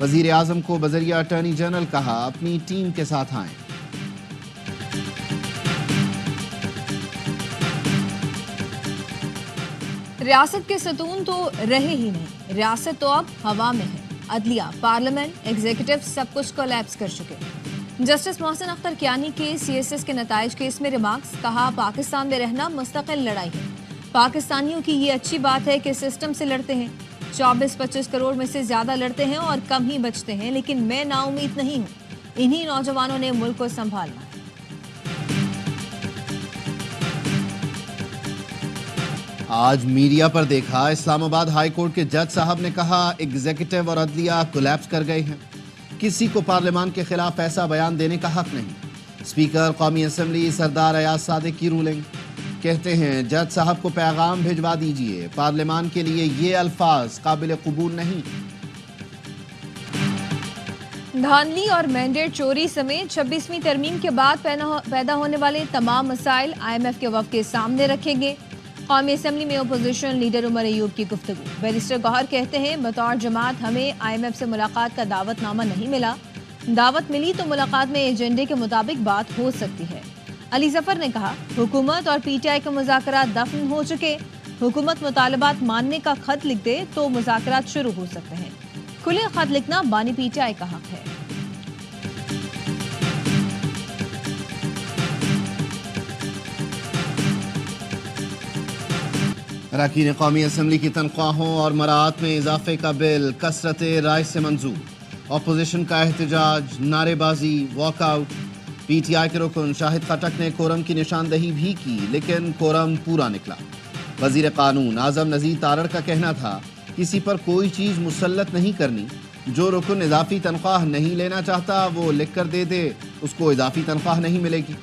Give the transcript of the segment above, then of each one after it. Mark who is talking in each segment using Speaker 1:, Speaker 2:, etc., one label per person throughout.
Speaker 1: وزیر اعظم کو بذریعہ اٹارنی جنرل کہا اپنی ٹیم کے ساتھ آئیں۔
Speaker 2: ریاست کے ستون تو رہے ہی نہیں، ریاست تو اب ہوا میں ہے۔ عدلیہ، پارلیمنٹ، ایگزیکٹو سب کچھ کولیپس کر چکے۔ جسٹس محسن اختر کیانی کے CSS کے نتائج کیس میں ریمارکس، کہا پاکستان میں رہنا مستقل لڑائی ہے۔ پاکستانیوں کی یہ اچھی بات ہے کہ سسٹم سے لڑتے ہیں، 24-25 کروڑ میں سے زیادہ لڑتے ہیں اور کم ہی بچتے ہیں، لیکن میں نا امید نہیں ہوں۔ انہی نوجوانوں نے ملک کو سنبھالنا ہے۔
Speaker 1: آج میڈیا پر دیکھا، اسلام آباد ہائی کورٹ کے جج صاحب نے کہا ایگزیکٹو اور عدلیہ کولیپس کر گئے ہیں، کسی کو پارلیمان کے خلاف ایسا بیان دینے کا حق نہیں۔ اسپیکر قومی اسمبلی سردار ایاز صادق کی رولنگ، کہتے ہیں جج صاحب کو پیغام بھجوا دیجئے، پارلیمان کے لیے یہ الفاظ قابل قبول نہیں۔
Speaker 2: دھاندلی اور مینڈیٹ چوری سمیت 26ویں ترمیم کے بعد پیدا ہونے والے تمام مسائل IMF کے وفد کے سامنے رکھیں گے۔ قومی اسمبلی میں اپوزیشن لیڈر عمر ایوب کی گفتگو، بیرسٹر گوہر کہتے ہیں بطور جماعت ہمیں IMF سے ملاقات کا دعوت نامہ نہیں ملا، دعوت ملی تو ملاقات میں ایجنڈے کے مطابق بات ہو سکتی ہے۔ علی ظفر نے کہا حکومت اور PTI کے مذاکرات دفن ہو چکے، حکومت مطالبات ماننے کا خط لکھ دے تو مذاکرات شروع ہو سکتے ہیں، کھلے خط لکھنا بانی PTI کا حق ہے۔
Speaker 1: اراکین قومی اسمبلی کی تنخواہوں اور مراعات میں اضافے کا بل کثرت رائے سے منظور، اپوزیشن کا احتجاج، نعرے بازی، واک آؤٹ۔ PTI کے رکن شاہد خٹک نے کورم کی نشاندہی بھی کی لیکن کورم پورا نکلا۔ وزیر قانون اعظم نذیر تارڑ کا کہنا تھا کسی پر کوئی چیز مسلط نہیں کرنی، جو رکن اضافی تنخواہ نہیں لینا چاہتا وہ لکھ کر دے دے، اس کو اضافی تنخواہ نہیں ملے گی۔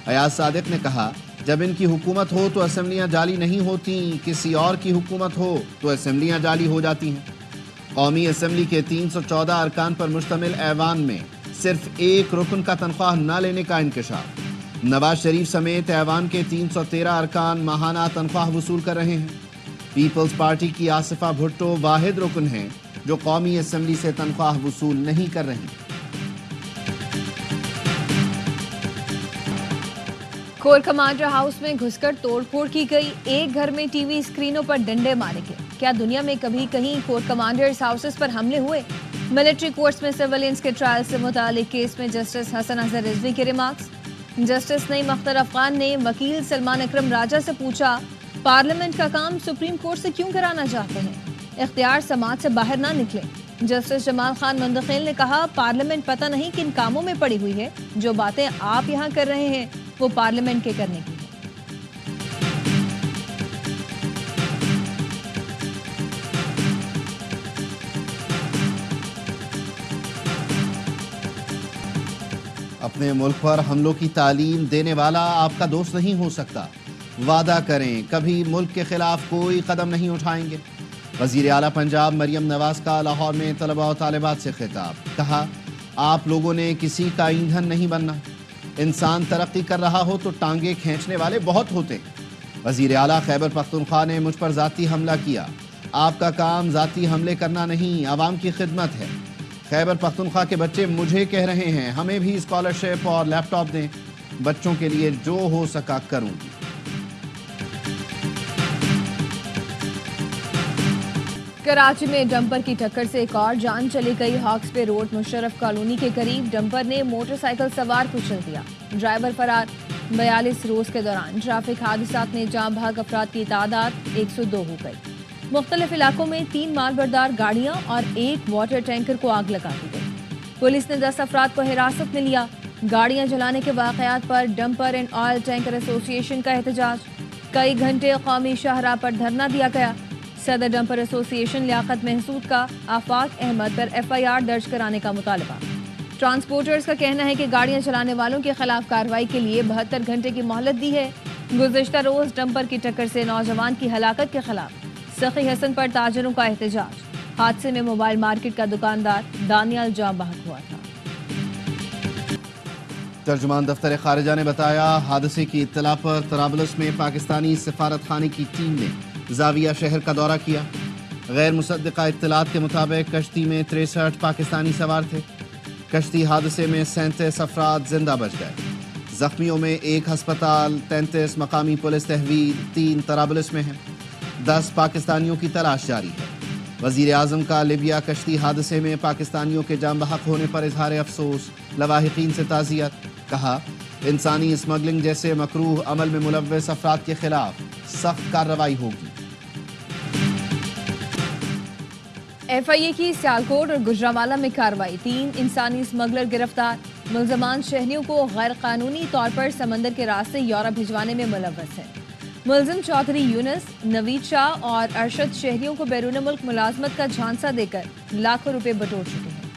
Speaker 1: ایاز صادق نے کہا جب ان کی حکومت ہو تو اسمبلیاں جعلی نہیں ہوتی، کسی اور کی حکومت ہو تو اسمبلیاں جعلی ہو جاتی ہیں۔ قومی اسمبلی کے 314 ارکان پر مشتمل ایوان میں صرف ایک رکن کا تنخواہ نہ لینے کا انکشاف۔ نواز شریف سمیت ایوان کے 313 ارکان ماہانہ تنخواہ وصول کر رہے ہیں۔ پیپلز پارٹی کی آصفہ بھٹو واحد رکن ہیں جو قومی اسمبلی سے تنخواہ وصول نہیں کر رہی۔
Speaker 2: کور کمانڈر ہاؤس میں گھس کر توڑ پھوڑ کی گئی، ایک گھر میں ٹی وی اسکرینوں پر ڈنڈے مارے گئے۔ کیا دنیا میں کبھی کہیں کور کمانڈرز ہاؤسز پر حملے ہوئے؟ ملٹری کورٹس میں سیولینز کے ٹرائل سے متعلق کیس میں جسٹس حسن اظہر رضوی کے ریمارکس۔ جسٹس نعیم اختر افغان نے وکیل سلمان اکرم راجہ سے پوچھا پارلیمنٹ کا کام سپریم کورٹ سے کیوں کرانا چاہتے ہیں، اختیار سماعت سے باہر نہ نکلے۔ جسٹس جمال خان مندخیل نے کہا پارلیمنٹ پتہ نہیں کن کاموں میں پڑی ہوئی ہے، جو باتیں آپ یہاں کر رہے ہیں وہ پارلیمنٹ کے کرنے کی ہے۔
Speaker 1: اپنے ملک پر حملوں کی تعلیم دینے والا آپ کا دوست نہیں ہو سکتا، وعدہ کریں کبھی ملک کے خلاف کوئی قدم نہیں اٹھائیں گے۔ وزیر اعلیٰ پنجاب مریم نواز کا لاہور میں طلباء و طالبات سے خطاب، کہا آپ لوگوں نے کسی کا ایندھن نہیں بننا، انسان ترقی کر رہا ہو تو ٹانگیں کھینچنے والے بہت ہوتے ہیں۔ وزیر اعلیٰ خیبر پختونخوا نے مجھ پر ذاتی حملہ کیا، آپ کا کام ذاتی حملے کرنا نہیں، عوام کی خدمت ہے۔ خیبر پختونخوا کے بچے مجھے کہہ رہے ہیں ہمیں بھی اسکالرشپ اور لیپ ٹاپ دیں، بچوں کے لیے جو ہو سکا کروں گی۔
Speaker 2: کراچی میں ڈمپر کی ٹکر سے ایک اور جان چلی گئی۔ ہاکس پے روڈ مشرف کالونی کے قریب ڈمپر نے موٹر سائیکل سوار کچل دیا، ڈرائیور فرار۔ 42 روز کے دوران ٹریفک حادثات میں جاں بحق افراد کی تعداد 102 ہو گئی۔ مختلف علاقوں میں 3 مال بردار گاڑیاں اور 1 واٹر ٹینکر کو آگ لگا دی گئی۔ پولیس نے 10 افراد کو حراست میں لیا۔ گاڑیاں جلانے کے واقعات پر ڈمپر اینڈ آئل ٹینکر ایسوسی ایشن کا احتجاج، کئی گھنٹے قومی شاہراہ پر دھرنا دیا گیا۔ صدر ڈمپر ایسوسی ایشن لیاقت محسود کا آفاق احمد پر FIR درج کرانے کا مطالبہ۔ ٹرانسپورٹرز کا کہنا ہے کہ گاڑیاں چلانے والوں کے خلاف کارروائی کے لیے 72 گھنٹے کی مہلت دی ہے۔ گزشتہ روز ڈمپر کی ٹکر سے نوجوان کی ہلاکت کے خلاف سخی حسن پر تاجروں کا احتجاج۔ حادثے میں موبائل مارکیٹ کا دکاندار دانیال جاں بحق ہوا تھا۔
Speaker 1: ترجمان دفتر خارجہ نے بتایا حادثے کی اطلاع پر طرابلس میں پاکستانی سفارت خانے کی ٹیم نے زاویہ شہر کا دورہ کیا۔ غیر مصدقہ اطلاعات کے مطابق کشتی میں 63 پاکستانی سوار تھے۔ کشتی حادثے میں 37 افراد زندہ بچ گئے۔ زخمیوں میں 1 ہسپتال، 33 مقامی پولیس تحویل، 3 طرابلس میں ہیں۔ 10 پاکستانیوں کی تلاش جاری ہے۔ وزیر اعظم کا لیبیا کشتی حادثے میں پاکستانیوں کے جاں بحق ہونے پر اظہار افسوس، لواحقین سے تعزیت۔ کہا انسانی اسمگلنگ جیسے مکروہ عمل میں ملوث افراد کے خلاف سخت کارروائی ہوگی۔
Speaker 2: ایف آئی اے کی سیالکوٹ اور گجرانوالہ میں کارروائی، 3 انسانی اسمگلر گرفتار۔ ملزمان شہریوں کو غیر قانونی طور پر سمندر کے راستے یورپ بھجوانے میں ملوث ہیں۔ ملزم چودھری یونس، نوید شاہ اور ارشد شہریوں کو بیرون ملک ملازمت کا جھانسا دے کر لاکھوں روپے بٹور چکے ہیں۔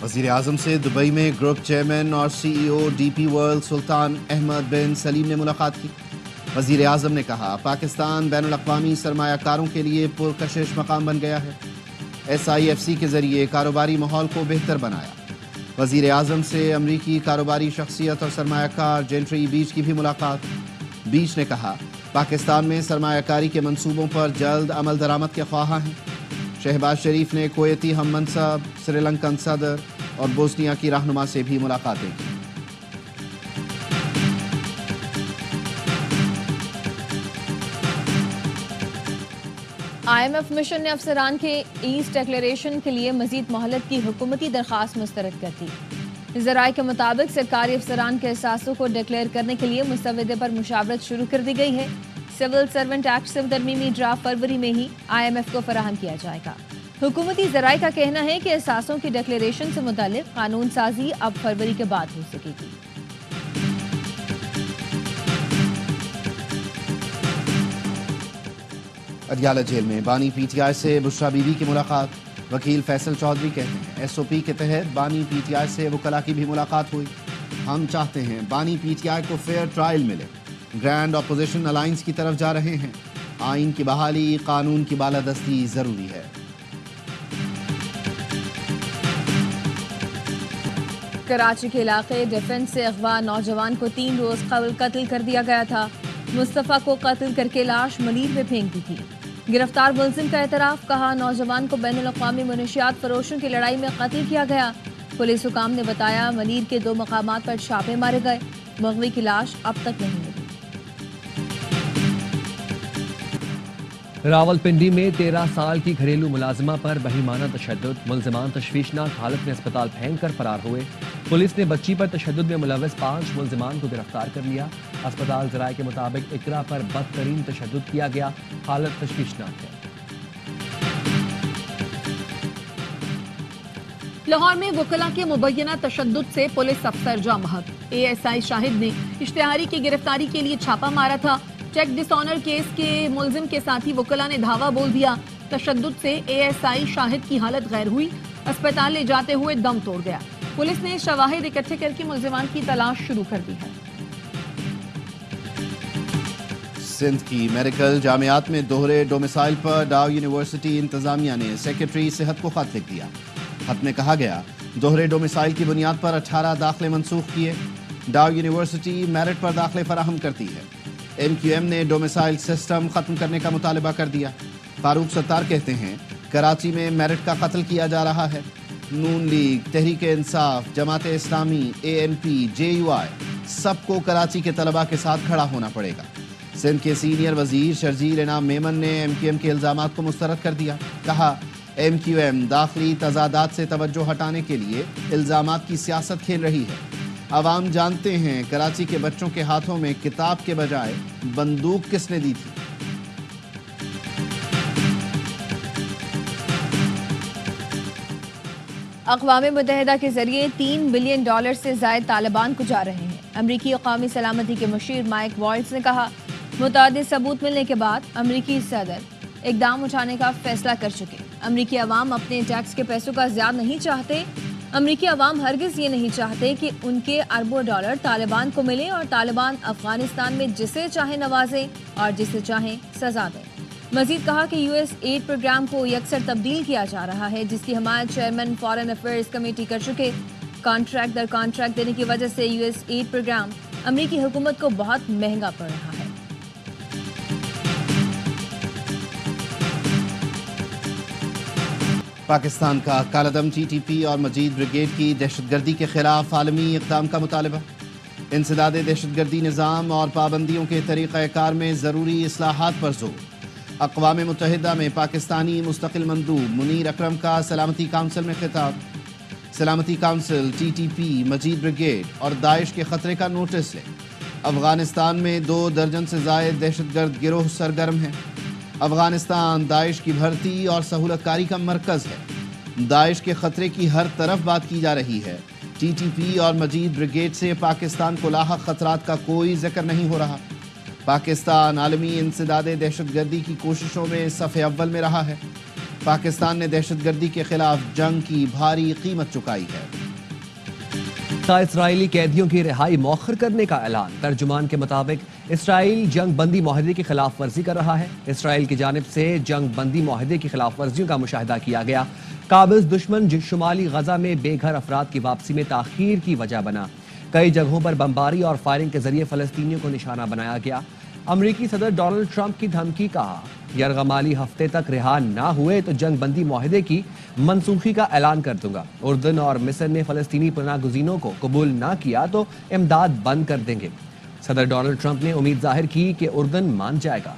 Speaker 1: وزیر اعظم سے دبئی میں گروپ چیئرمین اور سی ای او ڈی پی ورلڈ سلطان احمد بن سلیم نے ملاقات کی۔ وزیر اعظم نے کہا پاکستان بین الاقوامی سرمایہ کاروں کے لیے پرکشش مقام بن گیا ہے۔ ایس آئی ایف سی کے ذریعے کاروباری ماحول کو بہتر بنایا۔ وزیر اعظم سے امریکی کاروباری شخصیت اور سرمایہ کار جینٹری بیچ کی بھی ملاقات۔ بیچ نے کہا پاکستان میں سرمایہ کاری کے منصوبوں پر جلد عمل درآمد کے خواہاں ہیں۔ شہباز شریف نے کویتی ہم منصب، سری لنکن صدر اور بوسنیا کی رہنما سے بھی ملاقاتیں کی۔
Speaker 2: آئی ایم ایف مشن نے افسران کے ایسٹ ڈکلیریشن کے لیے مزید مہلت کی حکومتی درخواست مسترد کر دی۔ ذرائع کے مطابق سرکاری افسران کے احساسوں کو ڈکلیئر کرنے کے لیے مسودے پر مشاورت شروع کر دی گئی ہے۔ سول سرونٹ ایکٹ سے ترمیمی ڈرافٹ فروری میں ہی آئی ایم ایف کو فراہم کیا جائے گا۔ حکومتی ذرائع کا کہنا ہے کہ احساسوں کی ڈکلیریشن سے متعلق قانون سازی اب فروری کے بعد ہو سکے گی۔
Speaker 1: اڈیالہ جیل میں بانی پی ٹی آئی سے بشرا بی بی کی ملاقات۔ وکیل فیصل چودھری کہتے ہیں ایس او پی کے تحت بانی پی ٹی آئی سے وکلاء کی بھی ملاقات ہوئی۔ ہم چاہتے ہیں بانی پی ٹی آئی کو فیئر ٹرائل ملے۔ گرینڈ اپوزیشن الائنس کی طرف جا رہے ہیں۔ آئین کی بحالی، قانون کی بالادستی ضروری ہے۔
Speaker 2: کراچی کے علاقے ڈیفنس سے اغوا نوجوان کو 3 روز قبل قتل کر دیا گیا تھا۔ مصطفیٰ کو قتل کر کے لاش منیر میں پھینک دی تھی۔ گرفتار ملزم کا اعتراف، کہا نوجوان کو بین الاقوامی منشیات فروشوں کی لڑائی میں قتل کیا گیا۔ پولیس حکام نے بتایا منیر کے 2 مقامات پر چھاپے مارے گئے، مغوی کی لاش اب تک نہیں ملی۔
Speaker 3: راولپنڈی میں 13 سال کی گھریلو ملازمہ پر بہیمانہ تشدد، ملزمان تشویشناک حالت میں اسپتال پھینک کر فرار ہوئے۔ پولیس نے بچی پر تشدد میں ملوث 5 ملزمان کو گرفتار کر لیا۔ اسپتال ذرائع کے مطابق اقرا پر بدترین تشدد کیا گیا، حالت تشویشناک ہے۔
Speaker 4: لاہور میں وکلاء کے مبینہ تشدد سے پولیس افسر جاں بحق۔ اے ایس آئی شاہد نے اشتہاری کی گرفتاری کے لیے چھاپا مارا تھا۔ چیک ڈس آنر کیس کے ملزم کے ساتھی وکلاء نے دھاوا بول دیا۔ تشدد سے اے ایس آئی شاہد کی حالت غیر ہوئی، اسپتال لے جاتے ہوئے دم توڑ گیا۔ پولیس نے شواہد اکٹھے کر کے ملزمان کی تلاش شروع کر دی ہے۔
Speaker 1: سندھ کی میڈیکل جامعات میں دوہرے ڈومیسائل پر ڈاؤ یونیورسٹی انتظامیہ نے سیکرٹری صحت کو خط لکھ دیا۔ خط میں کہا گیا دوہرے ڈومیسائل کی بنیاد پر 18 داخلے منسوخ کیے۔ ڈاؤ یونیورسٹی میرٹ پر داخلے فراہم کرتی ہے۔ ایم کیو ایم نے ڈومیسائل سسٹم ختم کرنے کا مطالبہ کر دیا۔ فاروق ستار کہتے ہیں کراچی میں میرٹ کا قتل کیا جا رہا ہے۔ نون league, Tehreek Insaf, Jamaat Islami, a N P, J you آئی سب کو کراچی کے طلباء کے ساتھ کھڑا ہونا پڑے گا۔ سندھ کے سینئر وزیر شرجیل انعام میمن نے ایم کیو ایم کے الزامات کو مسترد کر دیا۔ کہا ایم کیو ایم داخلی تضادات سے توجہ ہٹانے کے لیے الزامات کی سیاست کھیل رہی ہے۔ عوام جانتے ہیں کراچی کے بچوں کے ہاتھوں میں کتاب کے بجائے بندوق کس نے دی تھی۔
Speaker 2: اقوام متحدہ کے ذریعے $3 بلین سے زائد طالبان کو جا رہے ہیں۔ امریکی قومی سلامتی کے مشیر مائک والٹز نے کہا متعدد ثبوت ملنے کے بعد امریکی صدر اقدام اٹھانے کا فیصلہ کر چکے۔ امریکی عوام اپنے ٹیکس کے پیسوں کا زیادہ نہیں چاہتے۔ امریکی عوام ہرگز یہ نہیں چاہتے کہ ان کے اربوں ڈالر طالبان کو ملیں اور طالبان افغانستان میں جسے چاہیں نوازیں اور جسے چاہیں سزا دیں۔ مزید کہا کہ یو ایس ایڈ پروگرام کو یکسر تبدیل کیا جا رہا ہے، جس کی حمایت چیئرمین فارن افیئرز کمیٹی کر چکے۔ کانٹریکٹ در کانٹریکٹ دینے کی وجہ سے یو ایس ایڈ پروگرام امریکی حکومت کو بہت مہنگا پڑ رہا ہے۔
Speaker 1: پاکستان کا کالعدم ٹی ٹی پی اور مجید بریگیڈ کی دہشت گردی کے خلاف عالمی اقدام کا مطالبہ۔ انسداد دہشت گردی نظام اور پابندیوں کے طریقہ کار میں ضروری اصلاحات پر زور۔ اقوام متحدہ میں پاکستانی مستقل مندوب منیر اکرم کا سلامتی کونسل میں خطاب۔ سلامتی کونسل ٹی ٹی پی، مجید بریگیڈ اور داعش کے خطرے کا نوٹس لے۔ افغانستان میں 2 درجن سے زائد دہشت گرد گروہ سرگرم ہیں۔ افغانستان داعش کی بھرتی اور سہولت کاری کا مرکز ہے۔ داعش کے خطرے کی ہر طرف بات کی جا رہی ہے۔ ٹی ٹی پی اور مجید بریگیڈ سے پاکستان کو لاحق خطرات کا کوئی ذکر نہیں ہو رہا۔ پاکستان عالمی انسداد دہشت گردی کی کوششوں میں صف اول میں رہا ہے۔ پاکستان نے دہشت گردی کے خلاف جنگ کی بھاری قیمت چکائی ہے۔
Speaker 3: اسرائیلی قیدیوں کی رہائی مؤخر کرنے کا اعلان۔ ترجمان کے مطابق اسرائیل جنگ بندی معاہدے کی خلاف ورزی کر رہا ہے۔ اسرائیل کی جانب سے جنگ بندی معاہدے کی خلاف ورزیوں کا مشاہدہ کیا گیا۔ قابض دشمن شمالی غزہ میں بے گھر افراد کی واپسی میں تاخیر کی وجہ بنا۔ کئی جگہوں پر بمباری اور فائرنگ کے ذریعے فلسطینیوں کو نشانہ بنایا گیا۔ امریکی صدر ڈونلڈ ٹرمپ کی دھمکی، کہا یرغمالی ہفتے تک رہا نہ ہوئے تو جنگ بندی معاہدے کی منسوخی کا اعلان کر دوں گا۔ اردن اور مصر نے فلسطینی پناہ گزینوں کو قبول نہ کیا تو امداد بند کر دیں گے۔ صدر ڈونلڈ ٹرمپ نے امید ظاہر کی کہ اردن مان جائے گا۔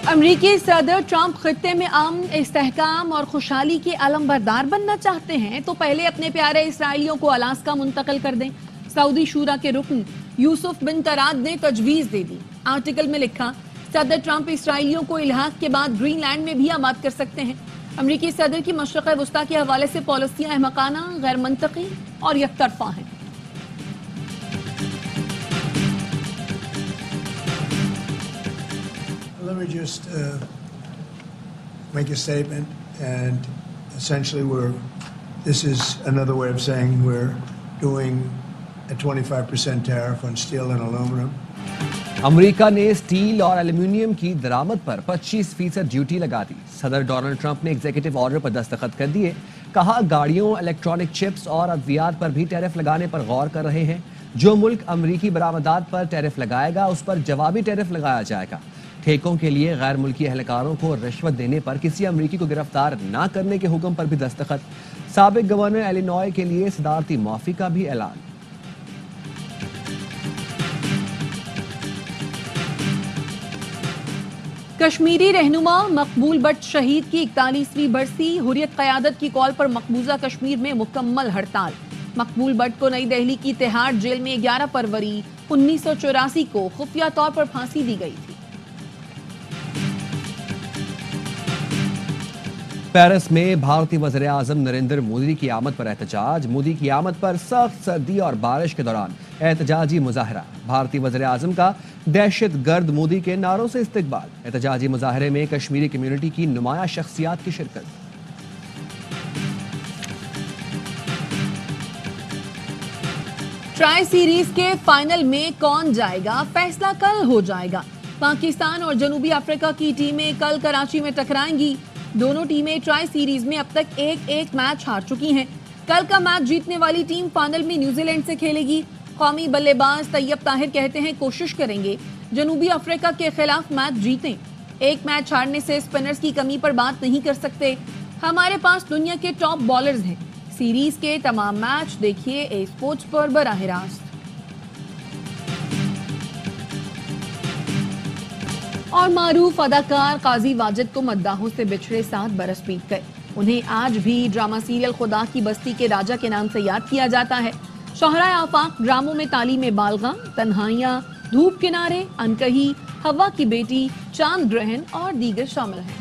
Speaker 4: امریکی صدر ٹرمپ خطے میں امن، استحکام اور خوشحالی کے علمبردار بننا چاہتے ہیں تو پہلے اپنے پیارے اسرائیلیوں کو الاسکا منتقل کر دیں۔ سعودی شورا کے رکن یوسف بن طراد نے تجویز دے دی۔ آرٹیکل میں لکھا، صدر ٹرمپ اسرائیلیوں کو الحاق کے بعد گرین لینڈ میں بھی آباد کر سکتے ہیں۔ امریکی صدر کی مشرق وسطیٰ کے حوالے سے پالیسیاں احمقانہ، غیر منطقی اور یک طرفہ ہیں۔
Speaker 5: Let me just make a statement, and essentially this is another way of saying we're doing a 25% tariff on steel and aluminum.
Speaker 3: امریکہ نے اسٹیل اور ایلومینیم کی درآمد پر 25% ڈیوٹی لگا دی۔ صدر ڈونلڈ ٹرمپ نے ایگزیکٹو آرڈر پر دستخط کر دیے۔ کہا گاڑیوں، الیکٹرانک چپس اور ادویات پر بھی ٹیرف لگانے پر غور کر رہے ہیں۔ جو ملک امریکی برآمدات پر ٹیرف لگائے گا اس پر جوابی ٹیرف لگایا جائے گا۔ ٹھیکوں کے لیے غیر ملکی اہلکاروں کو رشوت دینے پر کسی امریکی کو گرفتار نہ کرنے کے حکم پر بھی دستخط۔ سابق گورنر ایلینوائے کے لیے صدارتی معافی کا بھی اعلان۔
Speaker 4: کشمیری رہنما مقبول بٹ شہید کی 41ویں برسی، حریت قیادت کی کال پر مقبوضہ کشمیر میں مکمل ہڑتال۔ مقبول بٹ کو نئی دہلی کی تہاڑ جیل میں 11 فروری 1984 کو خفیہ طور پر پھانسی دی گئی تھی۔
Speaker 3: پیرس میں بھارتی وزیر اعظم نریندر مودی کی آمد پر احتجاج۔ مودی کی آمد پر سخت سردی اور بارش کے دوران احتجاجی مظاہرہ۔ بھارتی وزیر اعظم کا دہشت گرد مودی کے نعروں سے استقبال۔ احتجاجی مظاہرے میں کشمیری کمیونٹی کی نمایاں شخصیات کی شرکت۔
Speaker 4: ٹرائی سیریز کے فائنل میں کون جائے گا، فیصلہ کل ہو جائے گا۔ پاکستان اور جنوبی افریقہ کی ٹیمیں کل کراچی میں ٹکرائیں گی۔ دونوں ٹیمیں ٹرائی سیریز میں اب تک ایک میچ ہار چکی ہیں۔ کل کا میچ جیتنے والی ٹیم فائنل میں نیوزی لینڈ سے کھیلے گی۔ قومی بلے باز طیب طاہر کہتے ہیں کوشش کریں گے جنوبی افریقہ کے خلاف میچ جیتیں۔ ایک میچ ہارنے سے اسپنرز کی کمی پر بات نہیں کر سکتے۔ ہمارے پاس دنیا کے ٹاپ بالرز ہیں۔ سیریز کے تمام میچ دیکھیے اے اسپورٹس پر براہ راست۔ اور معروف اداکار قاضی واجد کو مداحوں سے بچھڑے 7 برس بیت گئے۔ انہیں آج بھی ڈرامہ سیریل خدا کی بستی کے راجا کے نام سے یاد کیا جاتا ہے۔ شاہراہ آفاق ڈراموں میں تعلیم بالغاں، تنہائیاں، دھوپ کنارے، انکہی، ہوا کی بیٹی، چاند گرہن اور دیگر شامل ہیں۔